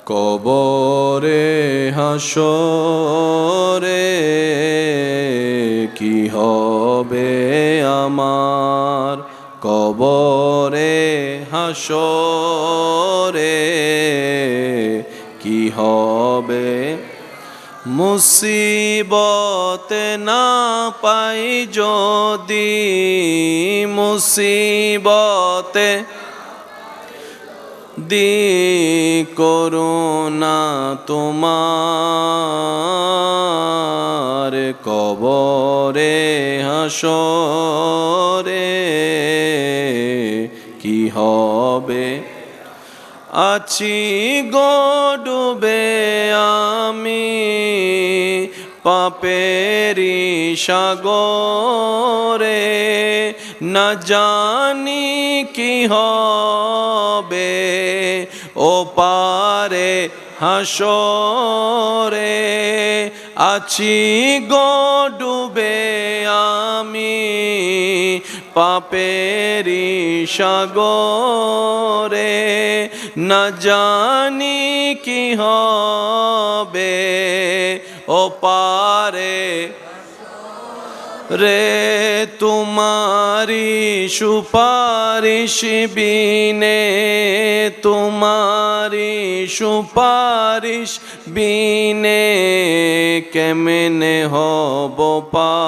কবরে হাসরে কি হবে আমার, কবরে হাসরে কি হবে, মুসিবতে না পাই যদি, মুসিবতে দি করুণা তোমার, কবরে হাসরে কি হবে, আছি গো ডুবে আমি পাপেরি সাগরে, না জানি কি হবে ও পারে হাসরে, আছি গো ডুবে আমি পাপেরি সাগরে, না জানি কি হবে ও পারে রে, তোমারি সুপারিশ বিনে, তোমারি সুপারিশ বিনে কেমনে হব পার,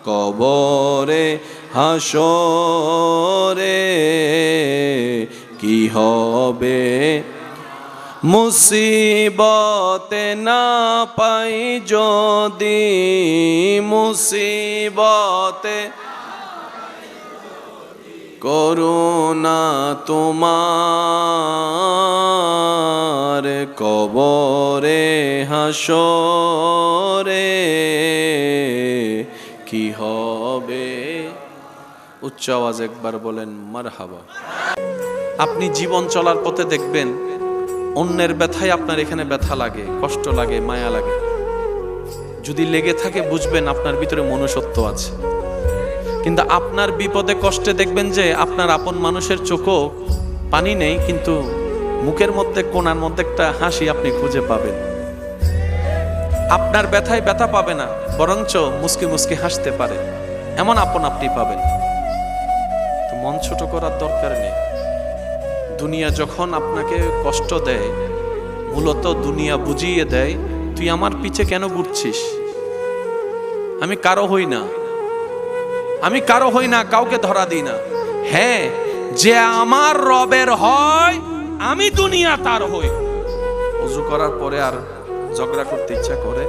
কবরে হাসরে কি হবে, মুসিবতে না পাই যদি, মুসিবতে করুণা তোমার, কবরে হাসরে কি হবে। উচ্চ আওয়াজ একবার বলেন মারহাবা। আপনি জীবন চলার পথে দেখবেন অন্যের ব্যথায় আপনার এখানে ব্যথা লাগে, কষ্ট লাগে, মায়া লাগে। যদি লেগে থাকে বুঝবেন আপনার ভিতরে মনুষ্যত্ব আছে। কিন্তু আপনার বিপদে কষ্টে দেখবেন যে আপনার আপন মানুষের চোখও পানি নেই, কিন্তু মুখের মধ্যে কোণার মধ্যে একটা হাসি আপনি খুঁজে পাবেন। আপনার ব্যথায় ব্যথা পাবে না, বরঞ্চ মুস্কি মুস্কি হাসতে পারে, এমন আপন আপনি পাবেন। তো মন ছোট করার দরকার নেই। দুনিয়া যখন আপনাকে কষ্ট দেয়, মূলত দুনিয়া বুঝিয়ে দেয় তুই আমার পিছে কেন ঘুরছিস, আমি কারো হই না, আমি কারো হই না, কাউকে ধরা দিই না। হ্যাঁ, যে আমার রবের হয় আমি দুনিয়া তার হই। ওযু করার পরে আর ঝগড়া করতে ইচ্ছা করে?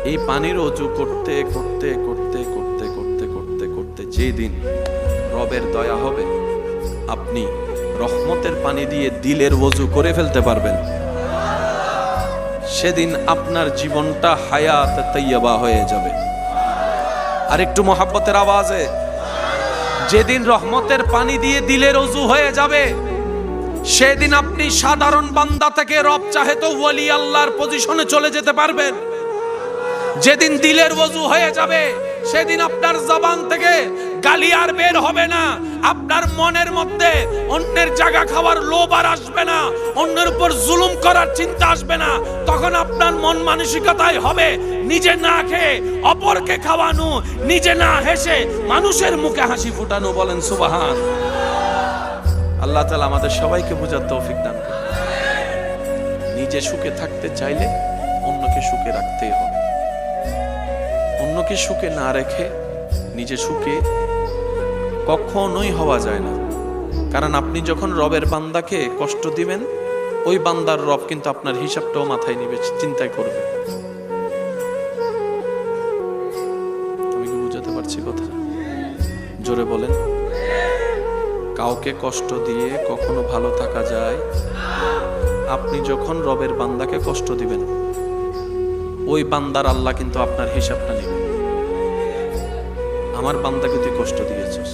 এই পানির ওযু করতে করতে করতে করতে করতে করতে করতে যেদিন রবের দয়া হবে, আপনি রহমতের পানি দিয়ে দিলের ওযু করে ফেলতে পারবেন। সেদিন আপনার জীবনটা হায়াত তাইয়্যিবা হয়ে যাবে। আর একটু মহব্বতের আওয়াজে, যেদিন রহমতের পানি দিয়ে দিলের ওযু হয়ে যাবে, সেদিন আপনি সাধারণ বান্দা থেকে রব চাহে তো ওলি আল্লাহর পজিশনে চলে যেতে পারবেন। যেদিন দিলের ওযু হয়ে যাবে, সেদিন আপনার জবান থেকে গালি আর বের হবে না, আপনার মনের মধ্যে অন্যের জায়গা খাওয়ার লোভ আর আসবে না, অন্যের উপর জুলুম করার চিন্তা আসবে না। তখন আপনার মন মানসিকতাই হবে নিজে না খেয়ে অপরকে খাওয়ানো, নিজে না হেসে মানুষের মুখে হাসি ফোটানো। বলেন সুবহান। আল্লাহ তাআলা আমাদের সবাইকে বুঝার তৌফিক দান করুন। নিজে সুখে থাকতে চাইলে অন্যকে সুখে রাখতেই হবে। অন্যকে সুখে না রেখে নিজে সুখে কখনোই হওয়া যায় না। কারণ আপনি যখন রবের বান্দাকে কষ্ট দিবেন, ওই বান্দার রব কিন্তু আপনার হিসাবটাও মাথায় নিবে, চিন্তায় করবে। আমি কি বুঝাতে পারছি কথা? জোরে বলেন। কাউকে কষ্ট দিয়ে কখনো ভালো থাকা যায়? আপনি যখন রবের বান্দাকে কষ্ট দিবেন, ওই বান্দার আল্লাহ কিন্তু আপনার হিসাবটা নেবে। আমার বান্দাকে তুই কষ্ট দিয়েছিস,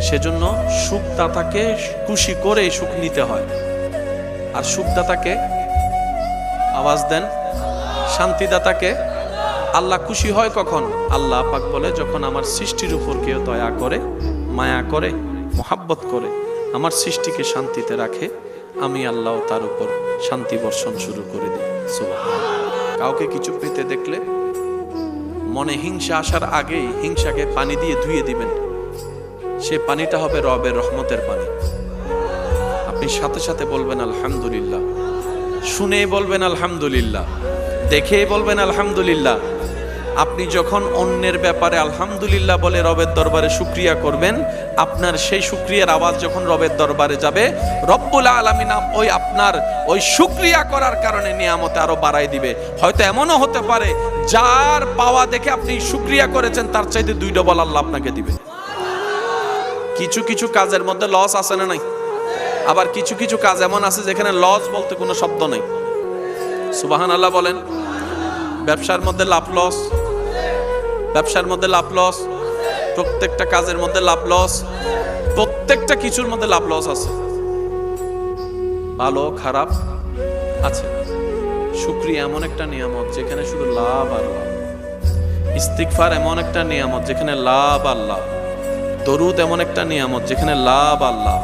সেজন্য সুখদাতাকে খুশি করে সুখ নিতে হয়। আর সুখদাতাকে, আওয়াজ দেন, শান্তিদাতাকে আল্লাহ খুশি হয় কখন? আল্লাহ পাক বলে, যখন আমার সৃষ্টির উপর কেউ দয়া করে, মায়া করে, মোহাব্বত করে, আমার সৃষ্টিকে শান্তিতে রাখে, আমি আল্লাহ তার উপর শান্তি বর্ষণ শুরু করে দিই। সুবহানাল্লাহ। কাউকে কিছু পেতে দেখলে মনে হিংসা আসার আগেই হিংসাকে পানি দিয়ে ধুয়ে দিবেন, সে পানিটা হবে রবের রহমতের পানি। আপনি সাথে সাথে বলবেন আলহামদুলিল্লাহ, শুনে বলবেন আলহামদুলিল্লাহ, দেখে বলবেন আলহামদুলিল্লাহ। আপনি যখন অন্যের ব্যাপারে আলহামদুলিল্লাহ বলে রবের দরবারে শুকরিয়া করবেন, আপনার সেই শুকরিয়ার আওয়াজ যখন রবের দরবারে যাবে, রব্বুল আলামিন ওই আপনার ওই শুকরিয়া করার কারণে নিয়ামতে আরো বাড়াই দিবে। হয়তো এমনও হতে পারে যার পাওয়া দেখে আপনি শুকরিয়া করেছেন তার চাইতে 2 ডবল আল্লাহ আপনাকে দিবে। কিছু কিছু কাজের মধ্যে লস আছে না নাই? আবার কিছু কিছু কাজ এমন আছে যেখানে লস বলতে কোনো শব্দ নেই। সুবহানাল্লাহ বলেন। ব্যবসার মধ্যে লাভ লস, ব্যবসার মধ্যে লাভ লস, প্রত্যেকটা কাজের মধ্যে লাভ লস, প্রত্যেকটা কিছুর মধ্যে লাভ লস আছে, ভালো খারাপ আছে। শুকরিয়া এমন একটা নিয়ামত যেখানে শুধু লাভ আর লাভ। ইস্তিগফার এমন একটা নিয়ামত যেখানে লাভ আর লাভ। দরুদ এমন একটা নিয়ামত যেখানে লাভ আর লাভ।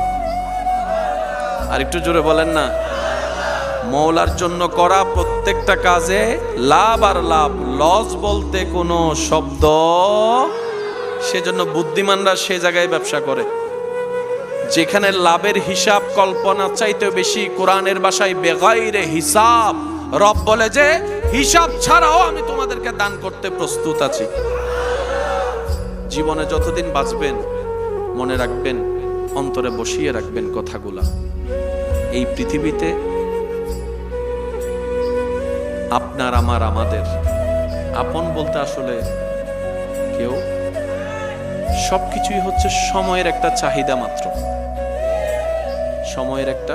আর একটু জোরে বলেন না। মওলার জন্য করা প্রত্যেকটা কাজে লাভ আর লাভ, লস বলতে কোনো শব্দ। সেজন্য বুদ্ধিমানরা সে জায়গায় ব্যবসা করে যেখানে লাভের হিসাব কল্পনা চাইতে বেশি। কোরআনের ভাষায় বেগাইরে হিসাব। রব বলে যে হিসাব ছাড়াও আমি তোমাদেরকে দান করতে প্রস্তুত আছি। জীবনে যতদিন বাঁচবেন মনে রাখবেন, অন্তরে বসিয়ে রাখবেন কথাগুলা। এই পৃথিবীতে আপনার আমার আমাদের আপন বলতে আসলে কেউ, সবকিছুই হচ্ছে সময়ের একটা চাহিদা মাত্র। সময়ের একটা,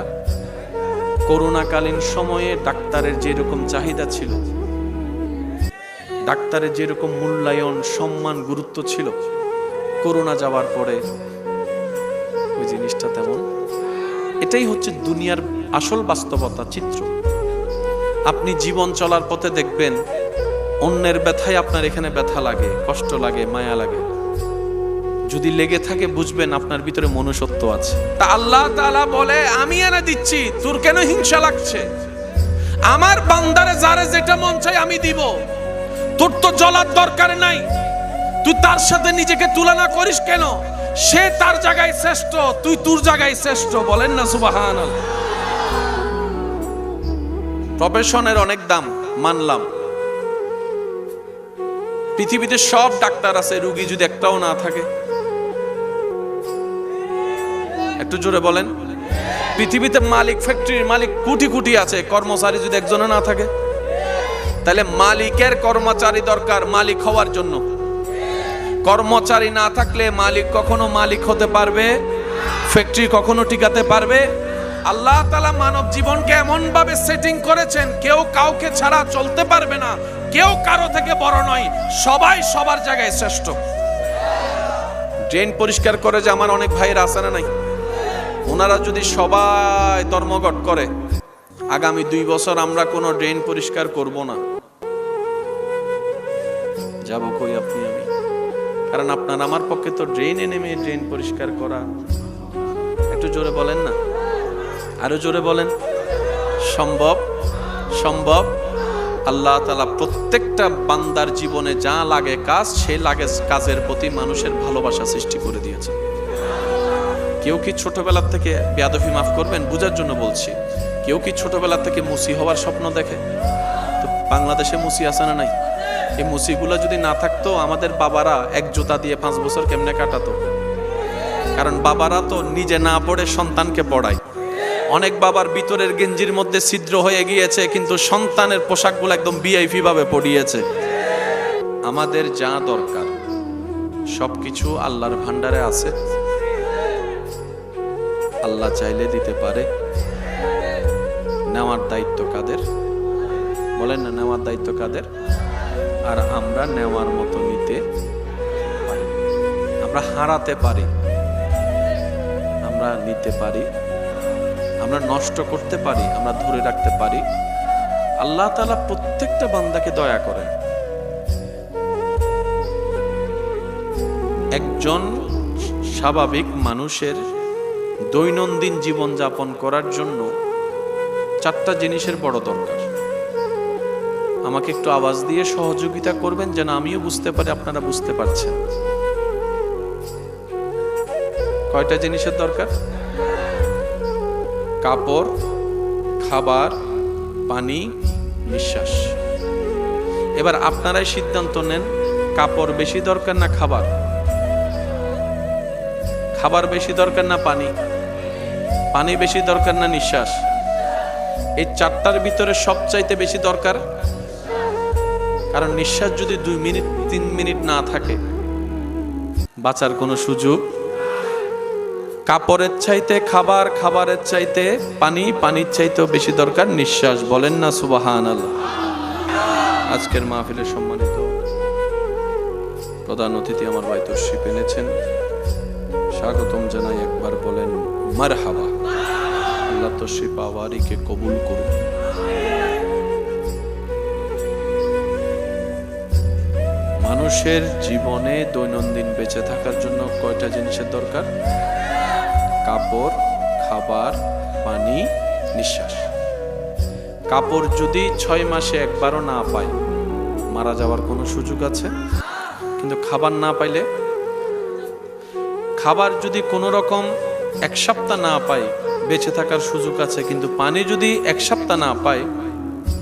করোনাকালীন সময়ে ডাক্তারের যেরকম চাহিদা ছিল, ডাক্তারের যেরকম মূল্যায়ন সম্মান গুরুত্ব ছিল, করোনা যাওয়ার পরে ওই জিনিসটা তেমন। এটাই হচ্ছে দুনিয়ার আসল বাস্তবতা চিত্র। আপনি জীবন চলার পথে দেখবেন অন্যের ব্যথায় আপনার এখানে ব্যথা লাগে, কষ্ট লাগে, মায়া লাগে। যদি লেগে থাকে বুঝবেন আপনার ভিতরে মনুষ্যত্ব আছে। তা আল্লাহ তাআলা বলে আমি এনে দিচ্ছি, তোর কেন হিংসা লাগছে? আমার বান্দারে যারে যেটা মন চাই আমি দিব। তোর তো জ্বলার দরকার নাই, তুই তার সাথে নিজেকে তুলনা করিস কেন? সে তার জায়গায় শ্রেষ্ঠ, তুই তোর জায়গায় শ্রেষ্ঠ। বলেন না সুবহানাল্লাহ। প্রফেশনের অনেক দাম মানলাম, পৃথিবীতে সব ডাক্তার আছে, রোগী যদি একটাও না থাকে, একটু জোরে বলেন। পৃথিবীতে মালিক, ফ্যাক্টরির মালিক কোটি কোটি আছে, কর্মচারী যদি একজনও না থাকে, তাহলে মালিকের কর্মচারী দরকার মালিক হওয়ার জন্য। কর্মচারী না থাকলে মালিক কখনো মালিক হতে পারবে, ফ্যাক্টরি কখনো টিকাতে পারবে। আল্লাহ তাআলা মানব জীবনকে এমন ভাবে সেটিং করেছেন, কেউ কাউকে ছাড়া চলতে পারবে না, কেউ কারো থেকে বড় নয়, সবাই সবার জায়গায় শ্রেষ্ঠ। ড্রেন পরিষ্কার করে যে আমার অনেক ভাইয়েরা আছে না নাই, ওনারা যদি সবাই ধর্মঘট করে, আগামী 2 বছর আমরা কোনো ড্রেন পরিষ্কার করব না। যাব কই আপনি আমি? কারণ আপনার আমার পক্ষে তো ড্রেনে নেমে ড্রেন পরিষ্কার করা। একটু জোরে বলেন না, আরো জোরে বলেন। সম্ভব? সম্ভব। আল্লাহ তাআলা প্রত্যেকটা বান্দার জীবনে যা লাগে কাজ, সেই লাগে কাজের প্রতি মানুষের ভালোবাসা সৃষ্টি করে দিয়েছে। কেউ কি ছোটবেলা থেকে, বেয়াদবি মাফ করবেন বুঝার জন্য বলছি, কেউ কি ছোটবেলা থেকে মুসি হওয়ার স্বপ্ন দেখে? তো বাংলাদেশে মুসি আছে না নাই? এই মুসিগুলো যদি না থাকতো আমাদের বাবারা এক জুতা দিয়ে 5 বছর কেমনে কাটাতো? কারণ বাবারা তো নিজে না পড়ে সন্তানকে পড়ায়। অনেক বাবার ভিতরের গেঞ্জির মধ্যে ছিদ্র হয়ে গিয়েছে, কিন্তু সন্তানের পোশাকগুলো একদম ভিআইপি ভাবে পরিয়েছে। আমাদের যা দরকার সবকিছু আল্লাহর ভান্ডারে আছে। আল্লাহ চাইলে দিতে পারে। নেওয়ার দায়িত্ব কাদের? বলেন না, নেওয়ার দায়িত্ব কাদের? আর আমরা নেওয়ার মতো নিতে পারি। আমরা হারাতে পারি, আমরা নিতে পারি, আমরা নষ্ট করতে পারি, আমরা ধরে রাখতে পারি। আল্লাহ তাআলা প্রত্যেকটা বান্দাকে দয়া করেন। একজন স্বাভাবিক মানুষের দৈনন্দিন জীবন যাপন করার জন্য 4টা জিনিসের বড় দরকার। আমাকে একটু আওয়াজ দিয়ে সহযোগিতা করবেন যেন আমিও বুঝতে পারি আপনারা বুঝতে পারছেন। কয়টা জিনিসের দরকার? কাপড়, খাবার, পানি, নিঃশ্বাস। এবার আপনারাই সিদ্ধান্ত নেন, কাপড় বেশি দরকার না খাবার? খাবার বেশি দরকার না পানি? পানি বেশি দরকার না নিঃশ্বাস? এই 4টার ভিতরে সবচাইতে বেশি দরকার, কারণ নিঃশ্বাস যদি 2 মিনিট 3 মিনিট না থাকে বাঁচার কোনো সুযোগ। কাপড়ের চাইতে খাবার, খাবারের চাইতে পানি, পানির চাইতেও বেশি দরকার নিঃশ্বাস। বলেন না সুবহানাল্লাহ। আজকের মাহফিলের সম্মানিত প্রধান অতিথি আমার ভাই তশরিফ এনেছেন, স্বাগতম জানাই। একবার বলেন মারহাবা। আল্লাহ তশরিফ আওয়ারিকে কবুল করুন। মানুষের জীবনে দৈনন্দিন বেঁচে থাকার জন্য কয়টা জিনিসের দরকার? কাপড়, খাবার, পানি, নিঃশ্বাস। কাপড় যদি 6 মাসে একবারও না পায় মারা যাওয়ার কোনো সুযোগ আছে, কিন্তু খাবার না পাইলে, খাবার যদি কোনো রকম 1 সপ্তাহ না পায় বেঁচে থাকার সুযোগ আছে, কিন্তু পানি যদি 1 সপ্তাহ না পায়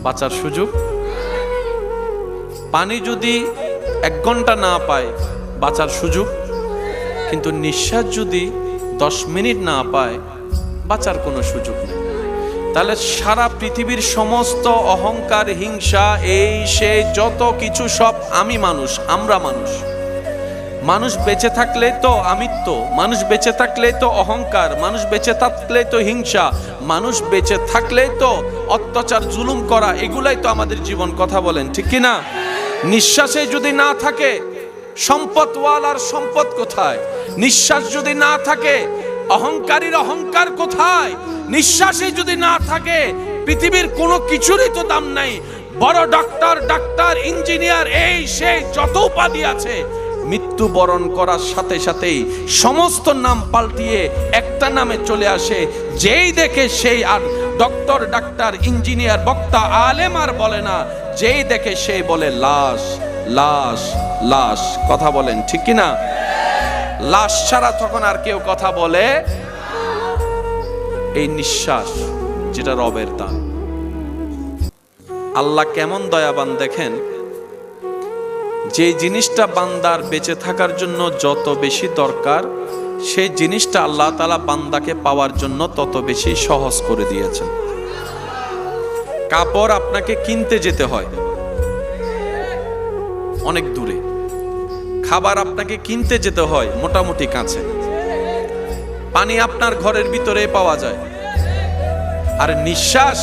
বাঁচার সুযোগ। পানি যদি 1 ঘন্টা না পায় বাঁচার সুযোগ, কিন্তু নিঃশ্বাস যদি 10 মিনিট না পায় বাঁচার কোনো সুযোগ নেই। তাহলে সারা পৃথিবীর সমস্ত অহংকার, হিংসা, এই সে যত কিছু সব আমি মানুষ, আমরা মানুষ। মানুষ বেঁচে থাকলেই তো আমিত্ব, মানুষ বেঁচে থাকলেই তো অহংকার, মানুষ বেঁচে থাকলেই তো হিংসা, মানুষ বেঁচে থাকলেই তো অত্যাচার, জুলুম করা, এগুলাই তো আমাদের জীবন। কথা বলেন ঠিক কি না? নিঃশ্বাসে যদি না থাকে সম্পদওয়ালার সম্পদ কোথায়? নিঃশ্বাস যদি না থাকে অহংকারীর অহংকার কোথায়? নিঃশ্বাসে যদি না থাকে পৃথিবীর কোনো কিছুরই তো দাম নাই। বড় ডাক্তার, ইঞ্জিনিয়ার, এই সেই যত উপাধি আছে, মৃত্যুবরণ করার সাথে সাথেই সমস্ত নাম পাল্টিয়ে একটা নামে চলে আসে। যেই দেখে সেই আর ডাক্তার, ইঞ্জিনিয়ার, বক্তা, আলেম আর বলে না, যেই দেখে সেই বলে লাশ, লাশ, লাশ। কথা বলেন ঠিক কি না? লাশ ছাড়া তখন আর কেউ কথা বলে। এই নিঃশ্বাস যেটা রবের দান। আল্লাহ কেমন দয়াবান দেখেন, যে জিনিসটা বান্দার বেঁচে থাকার জন্য যত বেশি দরকার, সেই জিনিসটা আল্লাহ তাআলা বান্দাকে পাওয়ার জন্য তত বেশি সহজ করে দিয়েছেন। কাপড় আপনাকে কিনতে যেতে হয় অনেক দূরে, খাবার আপনাকে কিনতে যেতে হয় মোটামুটি কাছে, পানি আপনার ঘরের ভিতরে পাওয়া যায়, আর নিঃশ্বাস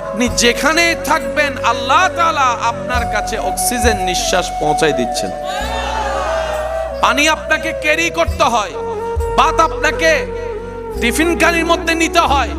আপনি যেখানে থাকবেন আল্লাহ তাআলা আপনার কাছে অক্সিজেন নিঃশ্বাস পৌঁছাই দিচ্ছেন। পানি আপনাকে ক্যারি করতে হয়, ভাত আপনাকে টিফিন কারির মধ্যে নিতে হয়,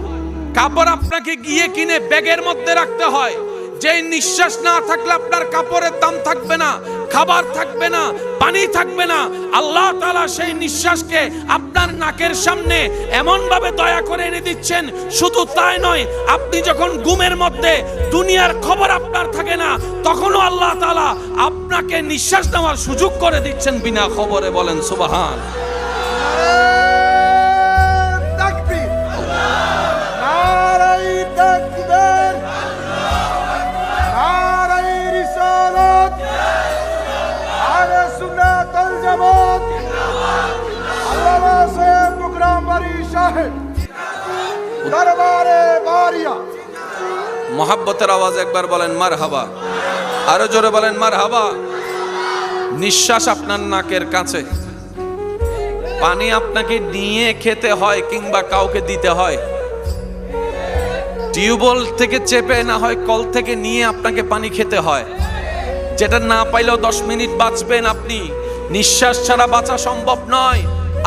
কাপড় আপনাকে গিয়ে কিনে ব্যাগের মধ্যে রাখতে হয়। যে নিঃশ্বাস না থাকলে আপনার কাপড়ের দাম থাকবে না, খাবার থাকবে না, পানি থাকবে না। আল্লাহ তাআলা সেই নিঃশ্বাসকে আপনার নাকের সামনে এমন ভাবে দয়া করে এনে দিচ্ছেন। শুধু তাই নয়, আপনি যখন ঘুমের মধ্যে দুনিয়ার খবর আপনার থাকে না, তখনও আল্লাহ তাআলা আপনাকে নিঃশ্বাস নেওয়ার সুযোগ করে দিচ্ছেন বিনা খবরে। বলেন সুবহান। মোহাব্বতের আওয়াজ একবার বলেন মারহাবা, আরো জোরে বলেন মারহাবা। নিঃশ্বাস আপনার নাকের কাছে, পানি আপনাকে নিয়ে খেতে হয় কিংবা কাউকে দিতে হয়। টিউবওয়েল থেকে চেপে না হয় কল থেকে নিয়ে আপনাকে পানি খেতে হয়, যেটা না পাইলেও 10 মিনিট বাঁচবেন আপনি। নিঃশ্বাস ছাড়া বাঁচা সম্ভব নয়।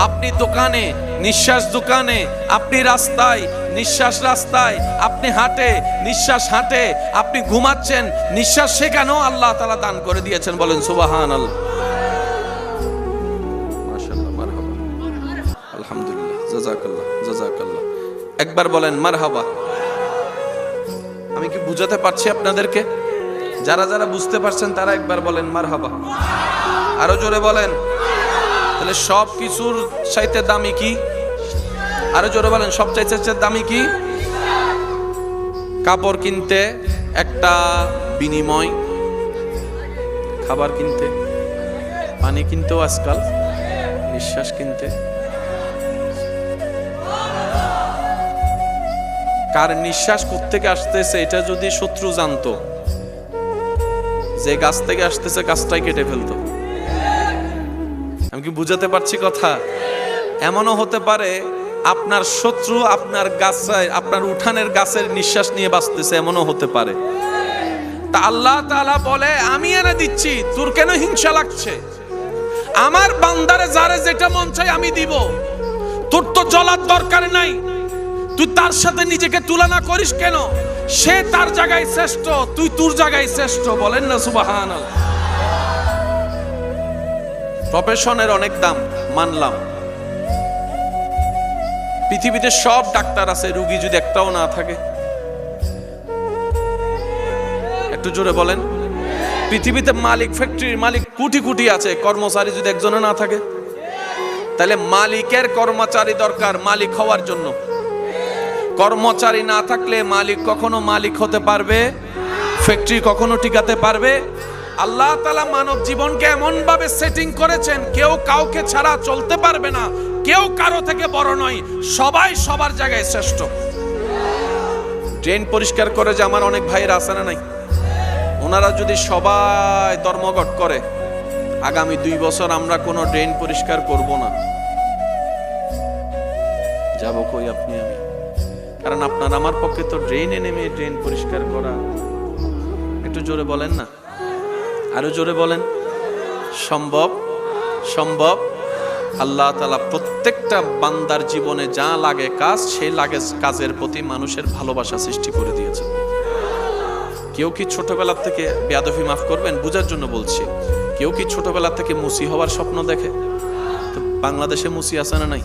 আপনি দোকানে, নিঃশ্বাস দোকানে, আপনি রাস্তায়, নিঃশ্বাস রাস্তায়, আপনি হাঁটে, নিঃশ্বাস হাঁটে, আপনি ঘুমাচ্ছেন, নিঃশ্বাস সেখানেও আল্লাহ তাআলা দান করে দিয়েছেন। বলেন সুবহানাল্লাহ। মাশাআল্লাহ, মারহাবা, আলহামদুলিল্লাহ, জাযাকাল্লাহ, জাযাকাল্লাহ। একবার বলেন মারহাবা। আমি কি বুঝাতে পারছি আপনাদেরকে? যারা যারা বুঝতে পারছেন তারা একবার বলেন মারহাবা। আরো জোরে বলেন। তাহলে সব কিছুর চাইতে দামি কি? আরো জোরে বলেন, সব চাইতে দামি কি? কাপড় কিনতে একটা বিনিময়, খাবার কিনতে, পানি কিনতেও আজকাল, নিঃশ্বাস কিনতে। কার নিঃশ্বাস কোত্থেকে আসতেছে এটা যদি শত্রু জানতো, যে গাছ থেকে আসতেছে গাছটাই কেটে ফেলতো। আমি কি বুঝাতে পারছি কথা? এমনও হতে পারে আপনার শত্রু আপনার গাছের, আপনার উঠানের গাছের নিঃশ্বাস নিয়ে বাঁচতেছে, এমনও হতে পারে। তা আল্লাহ তাআলা বলে আমি এনে দিচ্ছি, তোর কেন হিংসা লাগছে? আমার বান্দারে যারে যেটা মন চাই আমি দিব, তোর তো জ্বলার দরকার নাই। তুই তার সাথে নিজেকে তুলনা করিস কেন? সে তার জায়গায় শ্রেষ্ঠ, তুই তোর জায়গায় শ্রেষ্ঠ। বলেন না সুবহানাল্লাহ। প্রফেশনের অনেক দাম, মানলাম। পৃথিবীতে সব ডাক্তার আছে, রোগী যদি একটাও না থাকে, একটু জোরে বলেন। পৃথিবীতে মালিক, ফ্যাক্টরির মালিক কোটি কোটি আছে, কর্মচারী যদি একজনও না থাকে, তাহলে মালিকের কর্মচারী দরকার মালিক হওয়ার জন্য। কর্মচারী না থাকলে মালিক কখনো মালিক হতে পারবে? ফ্যাক্টরি কখনো টিকাতে পারবে? আল্লাহ তাআলা মানব জীবনকে এমন ভাবে সেটিং করেছেন, কেউ কাউকে ছাড়া চলতে পারবে না, কেউ কারো থেকে বড় নয়, সবাই সবার জায়গায় শ্রেষ্ঠ। ড্রেন পরিষ্কার করে যে আমার অনেক ভাইয়ের আছে না নাই, ওনারা যদি সবাই ধর্মঘট করে আগামী 2 বছর আমরা কোনো ড্রেন পরিষ্কার করব না, যাব কই আপনি আমি? কারণ আপনার আমার পক্ষে তো ড্রেনে নেমে ড্রেন পরিষ্কার করা, একটু জোরে বলেন না, আরো জোরে বলেন, সম্ভব? সম্ভব। আল্লাহ তাআলা প্রত্যেকটা বান্দার জীবনে যা লাগে কাজ, সেই লাগে কাজের প্রতি মানুষের ভালোবাসা সৃষ্টি করে দিয়েছে। কেউ কি ছোটবেলা থেকে, বেয়াদবি মাফ করবেন বুঝার জন্য বলছি, কেউ কি ছোটবেলা থেকে মুসি হওয়ার স্বপ্ন দেখে? তো বাংলাদেশে মুসি আছে না নাই?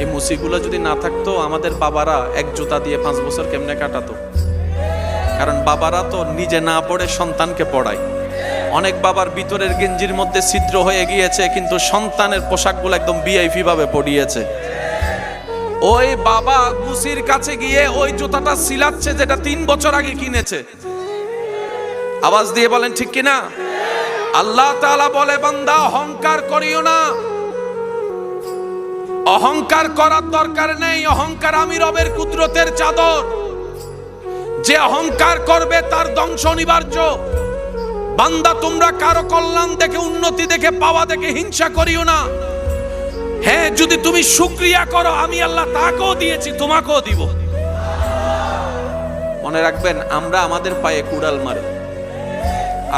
এই মুসিগুলো যদি না থাকতো আমাদের বাবারা এক জুতা দিয়ে 5 বছর কেমনে কাটাতো? কারণ বাবারা তো নিজে না পড়ে সন্তানকে পড়ায়। অনেক বাবার ভিতরের গেঞ্জির মধ্যে ছিদ্র হয়ে গিয়েছে, কিন্তু সন্তানের পোশাকগুলো একদম ভিআইপি ভাবে পরিয়েছে। ওই বাবা মুসির কাছে গিয়ে ওই জুতাটা সিলাচ্ছে যেটা 3 বছর আগে কিনেছে। আওয়াজ দিয়ে বলেন ঠিক কিনা? আল্লাহ তাআলা বলে বান্দা অহংকার করিও না। অহংকার করার দরকার নেই, অহংকার আমি রবের কুদরতের চাদর। যে অহংকার করবে তার ধ্বংস অনিবার্য। বান্দা তোমরা কারো কল্যাণ দেখে, উন্নতি দেখে, পাওয়া দেখে হিংসা করিও না। হ্যাঁ, যদি তুমি শুকরিয়া করো আমি আল্লাহ তাকেও দিয়েছি, তোমাকেও দিব। মনে রাখবেন, আমরা আমাদের পায়ে কুড়াল মারি।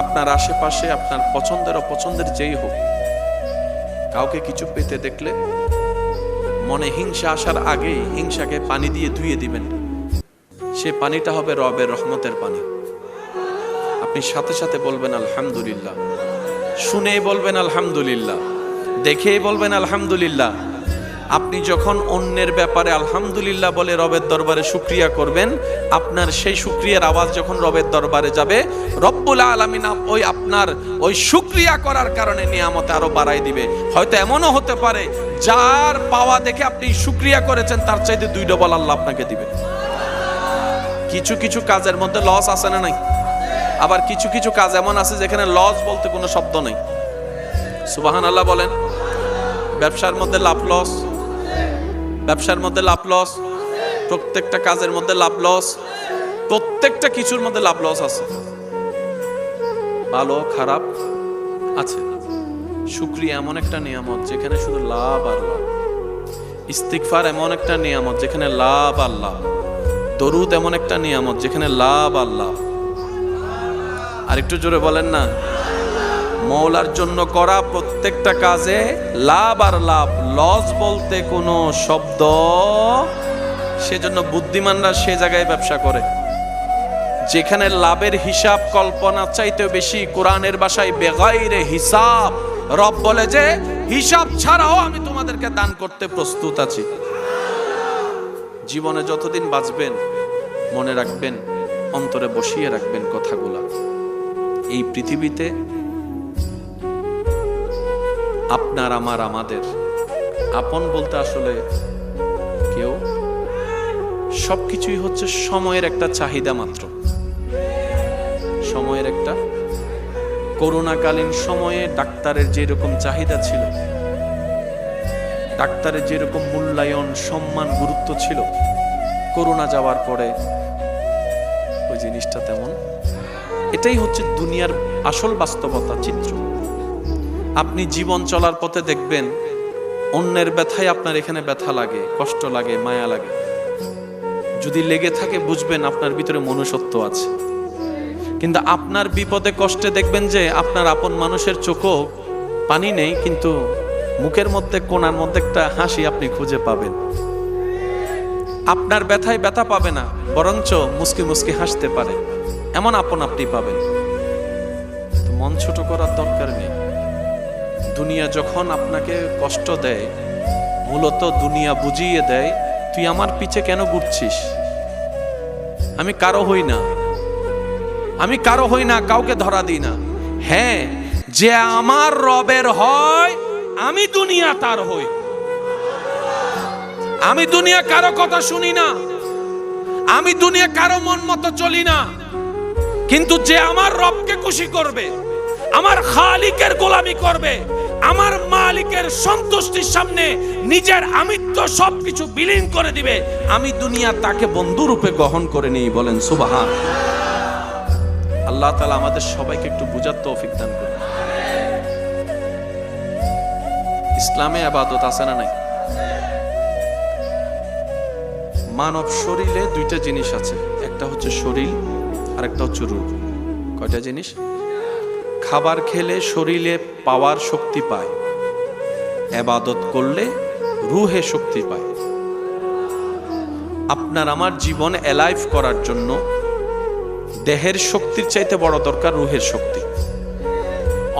আপনার আশেপাশে আপনার পছন্দের অপছন্দের যেই হোক, কাউকে কিছু পেতে দেখলে মনে হিংসা আসার আগেই হিংসাকে পানি দিয়ে ধুয়ে দিবেন। সে পানিটা হবে রবের রহমতের পানি। আপনি সাথে সাথে বলবেন আলহামদুলিল্লাহ, শুনেই বলবেন আলহামদুলিল্লাহ, দেখেই বলবেন আলহামদুলিল্লাহ। আপনি যখন অন্যের ব্যাপারে আলহামদুলিল্লাহ বলে রবের দরবারে শুকরিয়া করবেন, আপনার সেই শুকরিয়ার আওয়াজ যখন রবের দরবারে যাবে, রব্বুল আলামিন ওই আপনার ওই শুকরিয়া করার কারণে নিয়ামতে আরো বাড়াই দিবে। হয়তো এমনও হতে পারে যার পাওয়া দেখে আপনি শুকরিয়া করেছেন তার চাইতে 2 ডবল আল্লাহ আপনাকে দিবে। কিছু কিছু কাজের মধ্যে লস আছে না নাই? আবার কিছু কিছু কাজ এমন আছে যেখানে লস বলতে কোনো শব্দ নেই। সুবহানাল্লাহ বলেন। ব্যবসার মধ্যে লাভ লস, ব্যবসার মধ্যে লাভ লস, প্রত্যেকটা কাজের মধ্যে লাভ লস, প্রত্যেকটা কিছুর মধ্যে লাভ লস আছে, ভালো খারাপ আছে। শুকরিয়া এমন একটা নিয়ামত যেখানে শুধু লাভ আর লাভ। ইস্তিগফার এমন একটা নিয়ামত যেখানে লাভ আর লাভ। দরুদ এমন একটা নিয়ামত যেখানে লাভ আর লাভ। আর একটু জোরে বলেন না। মওলার জন্য করা প্রত্যেকটা কাজে লাভ আর লাভ, লস বলতে কোনো শব্দ। সেজন্য বুদ্ধিমানরা সে জায়গায় ব্যবসা করে যেখানে লাভের হিসাব কল্পনা চাইতে বেশি। কোরআনের ভাষায় বেগাইরে হিসাব। রব বলে যে হিসাব ছাড়াও আমি তোমাদেরকে দান করতে প্রস্তুত আছি। জীবনে যতদিন বাঁচবেন মনে রাখবেন, অন্তরে বসিয়ে রাখবেন কথাগুলা। এই পৃথিবীতে আপনার আমার আমাদের আপন বলতে আসলে কেউ, সবকিছুই হচ্ছে সময়ের একটা চাহিদা মাত্র, সময়ের একটা। করোনাকালীন সময়ে ডাক্তারের যেরকম চাহিদা ছিল, ডাক্তারের যেরকম মূল্যায়ন, সম্মান, গুরুত্ব ছিল, করোনা যাওয়ার পরে ওই জিনিসটা তেমন। এটাই হচ্ছে দুনিয়ার আসল বাস্তবতা চিত্র। আপনি জীবন চলার পথে দেখবেন অন্যের ব্যথায় আপনার এখানে ব্যথা লাগে, কষ্ট লাগে, মায়া লাগে। যদি লেগে থাকে বুঝবেন আপনার ভিতরে মনুষ্যত্ব আছে। কিন্তু আপনার বিপদে কষ্টে দেখবেন যে আপনার আপন মানুষের চোখও পানি নেই, কিন্তু মুখের মধ্যে কোণার মধ্যে একটা হাসি আপনি খুঁজে পাবেন। আপনার ব্যথায় ব্যথা পাবে না, বরঞ্চ মুস্কি মুস্কি হাসতে পারে, এমন আপন আপনি পাবেন। মন ছোট করার দরকার নেই। দুনিয়া যখন আপনাকে কষ্ট দেয়, মূলত দুনিয়া বুঝিয়ে দেয় তুই আমার পিছে কেন ঘুরছিস। আমি কারো হই না, আমি কারো হই না, কাউকে ধরা দিই না। হ্যাঁ, যে আমার রবের হয় আমি দুনিয়া তার হই। আমি দুনিয়া কারো কথা শুনি না, আমি দুনিয়া কারো মন মতো চলি না। কিন্তু যে আমার রবকে খুশি করবে, আমার খালিকের গোলামি করবে, আমার মালিকের সন্তুষ্টির সামনে নিজের আমিত্ব সবকিছু বিলীন করে দিবে, আমি দুনিয়া তাকে বন্ধু রূপে গ্রহণ করে নিই। বলেন সুবহান। আল্লাহ তাআলা আমাদের সবাইকে একটু বুঝার তৌফিক দান করুন। ইসলামে ইবাদত আছে না নাই? মানব শরীরে দুইটা জিনিস আছে, একটা হচ্ছে শরীর আর একটা হচ্ছে রূহ। কয়টা জিনিস? খাবার খেলে শরীরে পাওয়ার শক্তি পায়, ইবাদত করলে রূহে শক্তি পায়। আপনার আমার জীবন অ্যালাইভ করার জন্য দেহের শক্তির চাইতে বড় দরকার রূহের শক্তি।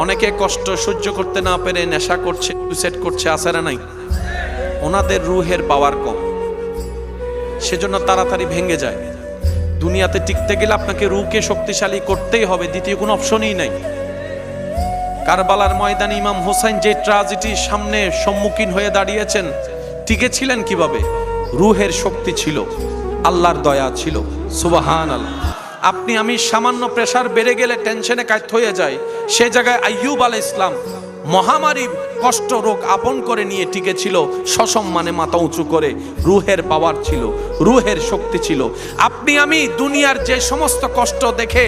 অনেকে কষ্ট সহ্য করতে না পেরে নেশা করছে, সুইসাইড করছে, আছে না নাই? ওনাদের রূহের পাওয়ার কম, সেজন্য তাড়াতাড়ি ভেঙে যায়। দুনিয়াতে টিকতে গেলে আপনাকে রূহকে শক্তিশালী করতেই হবে, দ্বিতীয় কোনো অপশনই নাই। কারবালার ময়দানে ইমাম হোসেন যে ট্র্যাজেডির সামনে সম্মুখীন হয়ে দাঁড়িয়েছেন, টিকেছিলেন কিভাবে? রূহের শক্তি ছিল, আল্লাহর দয়া ছিল। সুবহানাল্লাহ। আপনি আমি সামান্য প্রেসার বেড়ে গেলে টেনশনে কাইত হয়ে যায়, সে জায়গায় আইয়ুব আলাইহিস সালাম মহামারী কষ্ট রোগ আপন করে নিয়ে টিকেছিল, সসম্মানে মাথা উঁচু করে। রূহের পাওয়ার ছিল, রূহের শক্তি ছিল। আপনি আমি দুনিয়ার যে সমস্ত কষ্ট দেখে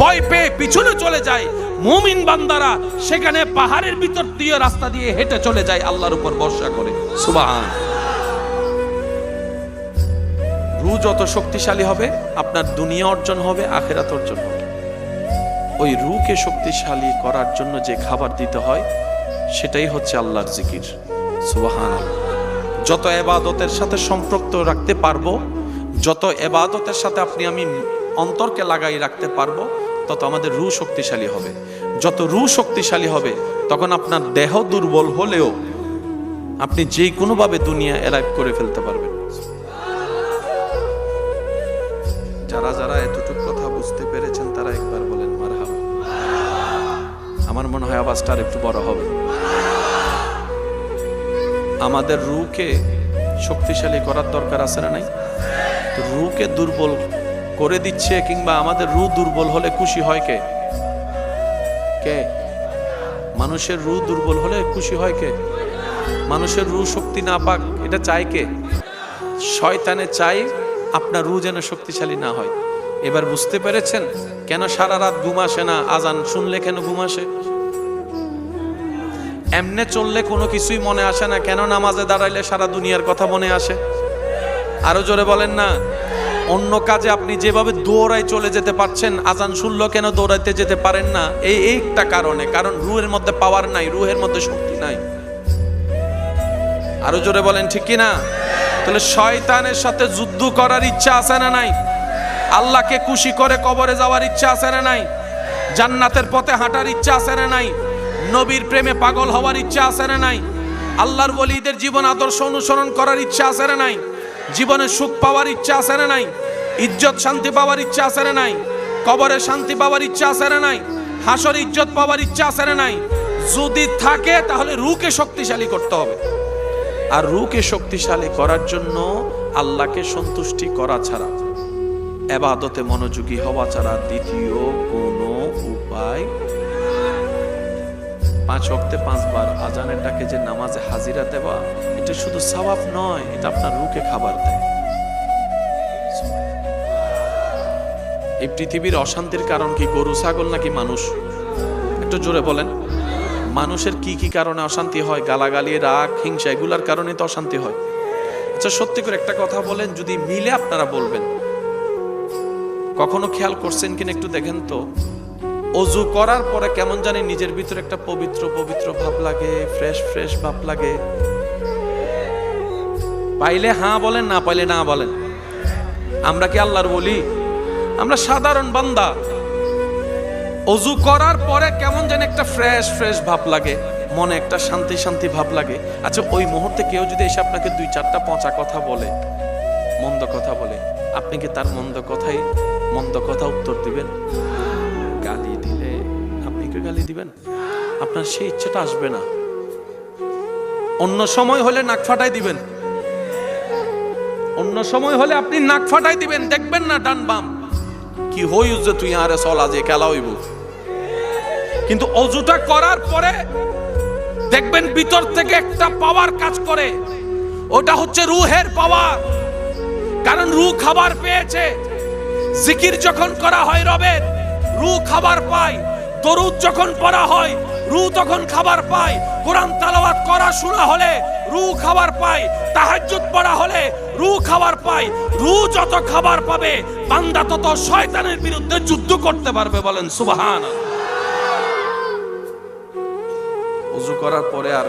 ভয় পেয়ে পিছনে চলে যায়, মুমিন বান্দারা সেখানে পাহাড়ের ভিতর দিয়ে রাস্তা দিয়ে হেঁটে চলে যায় আল্লাহর উপর ভরসা করে। সুবহান। রূহ যত শক্তিশালী হবে আপনার দুনিয়া অর্জন হবে, আখিরাত অর্জন হবে। ওই রূহকে শক্তিশালী করার জন্য যে খাবার দিতে হয় সেটাই হচ্ছে আল্লাহর জিকির। সুবহানাল্লাহ। যত ইবাদতের সাথে সম্পৃক্ত রাখতে পারবো, যত ইবাদতের সাথে আপনি আমি অন্তরকে লাগাই রাখতে পারবো, তত আমাদের রূহ শক্তিশালী হবে। যত রূহ শক্তিশালী হবে তখন আপনার দেহ দুর্বল হলেও আপনি যে কোনোভাবে দুনিয়া অ্যালাইভ করে ফেলতে পারবেন। যারা যারা এতটুকু কথা বুঝতে পেরেছেন তারা একবার বলেন মারহাবা। আমার মনে হয় আওয়াজটা আর একটু বড় হবে। আমাদের রূহকে শক্তিশালী করার দরকার আছে না নাই? তো রূহকে দুর্বল করে দিচ্ছে, কিংবা আমাদের রূহ দুর্বল হলে খুশি হয় কে? কে? মানুষের রূহ দুর্বল হলে খুশি হয় কে? মানুষের রূহ শক্তি না পাক, এটা চায় কে? শয়তানে চায় আপনার রূহ যেন শক্তিশালী না হয়। এবার বুঝতে পেরেছেন কেন সারা রাত ঘুম আসে না? আজান শুনলে কেন ঘুম আসে? এমনে চললে কোনো কিছুই মনে আসে না, কেন নামাজে দাঁড়াইলে সারা দুনিয়ার কথা মনে আসে? আরো জোরে বলেন না। অন্য কাজে আপনি যেভাবে দৌড়াই চলে যেতে পারছেন, আজান শুনলো কেন দৌড়াইতে যেতে পারেন না? এই একটা কারণে, কারণ রূহের মধ্যে পাওয়ার নাই, রূহের মধ্যে শক্তি নাই। আরো জোরে বলেন ঠিক কি না? তাহলে শয়তানের সাথে যুদ্ধ করার ইচ্ছা আছে না নাই? আল্লাহকে খুশি করে কবরে যাওয়ার ইচ্ছা আছে না নাই? জান্নাতের পথে হাঁটার ইচ্ছা আছে না নাই? নবীর প্রেমে পাগল হওয়ার ইচ্ছা আছে না নাই? আল্লাহর ওলিদের জীবন আদর্শ অনুসরণ করার ইচ্ছা আছে না নাই? জীবনে সুখ পাওয়ার ইচ্ছা আছে না নাই? ইজ্জত শান্তি পাওয়ার ইচ্ছা আছে না নাই? কবরে শান্তি পাওয়ার ইচ্ছা আছে না নাই? হাসরে ইজ্জত পাওয়ার ইচ্ছা আছে না নাই? যদি থাকে তাহলে রূহকে শক্তিশালী করতে হবে। আর রূহকে শক্তিশালী করার জন্য আল্লাহকে সন্তুষ্টি করা ছাড়া, ইবাদতে মনোযোগী হওয়া ছাড়া দ্বিতীয় কোনো উপায়। 5 ওয়াক্তে 5 বার আজানের ডাকে যে নামাজে হাজিরা দেওয়া, এটা শুধু সওয়াব নয়, এটা আপনার রূহকে খাবার দেয়। এই পৃথিবীর অশান্তির কারণ কি গরু ছাগল নাকি মানুষ? একটু জোরে বলেন। মানুষের কি কি কারণে অশান্তি হয়? গালাগালি, রাগ, হিংসা, এগুলার কারণে তো অশান্তি হয়। আচ্ছা সত্যি করে একটা কথা বলেন, যদি মিলে আপনারা বলবেন, কখনো খেয়াল করছেন কিনা একটু দেখেন তো, ওযু করার পরে কেমন জানি নিজের ভিতরে একটা পবিত্র পবিত্র ভাব লাগে, ফ্রেশ ফ্রেশ ভাব লাগে। পাইলে হ্যাঁ বলেন, না পাইলে না বলেন। আমরা কি আল্লাহর বলি? আমরা সাধারণ বান্দা। ওযু করার পরে কেমন যেন একটা ফ্রেশ ফ্রেশ ভাব লাগে, মনে একটা শান্তি শান্তি ভাব লাগে। আচ্ছা ওই মুহূর্তে কেউ যদি এসে আপনাকে 2-4টা পচা কথা বলে, মন্দ কথা বলে, আপনি কি তার মন্দ কথা উত্তর দিবেন? গালি দিলে আপনি কি গালি দিবেন? আপনার সেই ইচ্ছাটা আসবে না। অন্য সময় হলে নাক ফাটাই দিবেন, অন্য সময় হলে আপনি নাক ফাটাই দিবেন, দেখবেন না ডান বাম কি হই যে তুই আরে চলা যে খেলা হইব। কিন্তু ওযুটা করার পরে দেখবেন ভিতর থেকে একটা পাওয়ার কাজ করে, ওটা হচ্ছে রূহের পাওয়ার। কারণ রূহ খাবার পেয়েছে। জিকির যখন করা হয় রবের, রূহ খাবার পায়। দরুদ যখন পড়া হয়, রূহ তখন খাবার পায়। কোরআন তেলাওয়াত করা শোনা হলে রূহ খাবার পায়। তাহাজ্জুদ পড়া হলে রূহ খাবার পায়। রূহ যত খাবার পাবে, বান্দা তত শয়তানের বিরুদ্ধে যুদ্ধ করতে পারবে। বলেন সুবহানাল্লাহ। ওযু করার পরে আর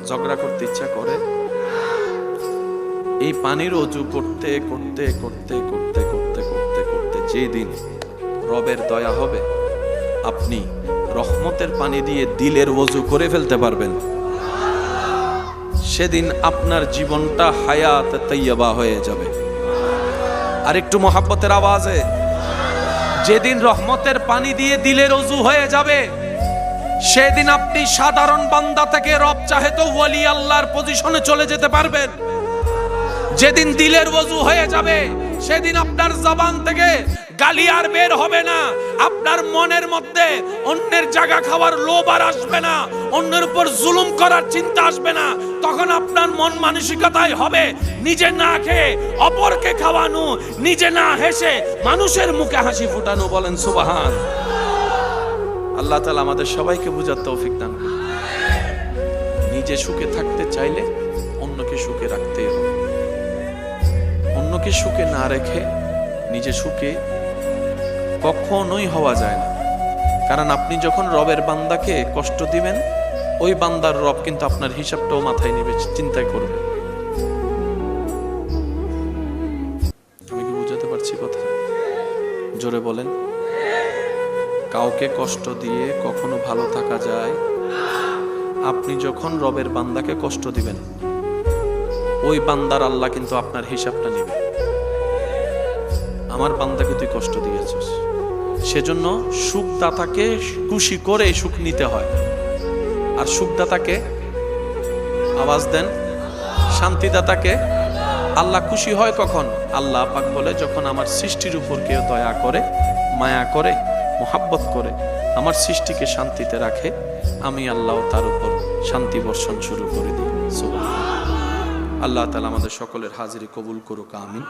ঝগড়া করতে ইচ্ছা করে? এই পানির ওযু করতে করতে করতে করতে করতে করতে করতে যেদিন রবের দয়া হবে, আপনি রহমতের পানি দিয়ে দিলের ওযু করে ফেলতে পারবেন, সেদিন আপনার জীবনটা হায়াত তাইয়্যিবা হয়ে যাবে। আর একটু মহব্বতের আওয়াজে, যেদিন রহমতের পানি দিয়ে দিলের ওযু হয়ে যাবে, সেদিন আপনি সাধারণ বান্দা থেকে রব চাহে তো ওয়ালি আল্লাহর পজিশনে চলে যেতে পারবেন। যেদিন দিলের ওযু হয়ে যাবে, সেদিন আপনার জবান থেকে গালি আর বের হবে না। আপনার মনের মধ্যে অন্যের জায়গা খাওয়ার লোভ আর আসবে না, অন্যের উপর জুলুম করার চিন্তা আসবে না। তখন আপনার মন মানসিকতাই হবে নিজে না খেয়ে অপরকে খাওয়ানো, নিজে না হেসে মানুষের মুখে হাসি ফুটানো। বলেন সুবহান। আল্লাহ তাআলা আমাদের সবাইকে বুঝার তৌফিক দান করুন। নিজে সুখে থাকতে চাইলে অন্যকে সুখে রাখতেই হবে। অন্যকে সুখে না রেখে নিজে সুখে কখনোই হওয়া যায় না। কারণ আপনি যখন রবের বান্দাকে কষ্ট দিবেন, ওই বান্দার রব কিন্তু আপনার হিসাবটাও মাথায় নেবে, চিন্তায় করবে। আমি কি বুঝাতে পারছি কথা? জোরে বলেন। কাউকে কষ্ট দিয়ে কখনো ভালো থাকা যায়? আপনি যখন রবের বান্দাকে কষ্ট দিবেন, ওই বান্দার আল্লাহ কিন্তু আপনার হিসাবটা নেবে। আমার বান্দাকে তুই কষ্ট দিয়েছিস, সেজন্য সুখদাতাকে খুশি করে সুখ নিতে হয়। আর সুখদাতাকে, আওয়াজ দেন, শান্তিদাতাকে আল্লাহ খুশি হয় কখন? আল্লাহ পাক বলে, যখন আমার সৃষ্টির উপর কেউ দয়া করে, মায়া করে, মোহাব্বত করে, আমার সৃষ্টিকে শান্তিতে রাখে, আমি আল্লাহ তার উপর শান্তি বর্ষণ শুরু করে দিই। সুবহানাল্লাহ। আল্লাহ তাআলা আমাদের সকলের হাজিরি কবুল করুক, আমিন।